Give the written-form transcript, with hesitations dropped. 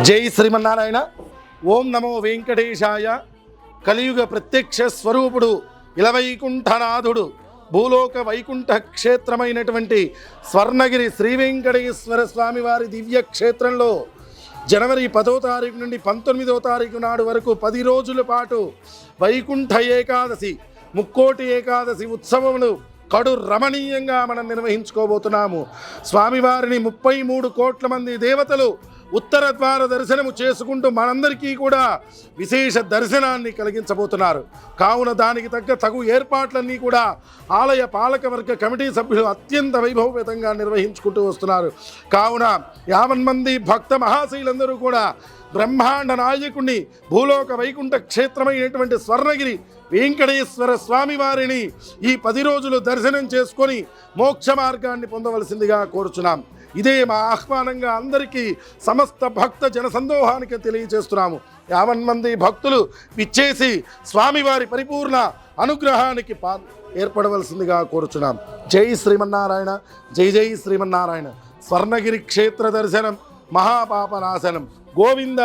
జై శ్రీమన్నారాయణ. ఓం నమో వెంకటేశాయ. కలియుగ ప్రత్యక్ష స్వరూపుడు ఇలవైకుంఠనాథుడు భూలోక వైకుంఠ క్షేత్రమైనటువంటి స్వర్ణగిరి శ్రీ వెంకటేశ్వర స్వామి వారి దివ్య క్షేత్రంలో జనవరి 10వ తారీఖు నుండి 19వ తారీఖు నాడు వరకు 10 రోజుల పాటు వైకుంఠ ఏకాదశి, ముక్కోటి ఏకాదశి ఉత్సవములు కడు రమణీయంగా మనం నిర్వహించుకోబోతున్నాము. స్వామివారిని 33 కోట్ల మంది దేవతలు ఉత్తర ద్వార దర్శనము చేసుకుంటూ మనందరికీ కూడా విశేష దర్శనాన్ని కలిగించబోతున్నారు. కావున దానికి తగు ఏర్పాట్లన్నీ కూడా ఆలయ పాలకవర్గ కమిటీ సభ్యులు అత్యంత వైభవపేతంగా నిర్వహించుకుంటూ వస్తున్నారు. కావున 50 మంది భక్త మహాశైలందరూ కూడా బ్రహ్మాండ నాయకుడిని భూలోక వైకుంఠ క్షేత్రమైనటువంటి స్వర్ణగిరి వెంకటేశ్వర స్వామి వారిని ఈ 10 రోజులు దర్శనం చేసుకొని మోక్ష మార్గాన్ని పొందవలసిందిగా కోరుచున్నాం. ఇదే మా ఆహ్వానంగా అందరికీ సమస్త భక్త జనసందోహానికి తెలియజేస్తున్నాము. 50 మంది భక్తులు విచ్చేసి స్వామివారి పరిపూర్ణ అనుగ్రహానికి ఏర్పడవలసిందిగా కోరుచున్నాం. జై శ్రీమన్నారాయణ. జై జై శ్రీమన్నారాయణ. స్వర్ణగిరి క్షేత్ర దర్శనం మహాపాపనాశనం. గోవింద.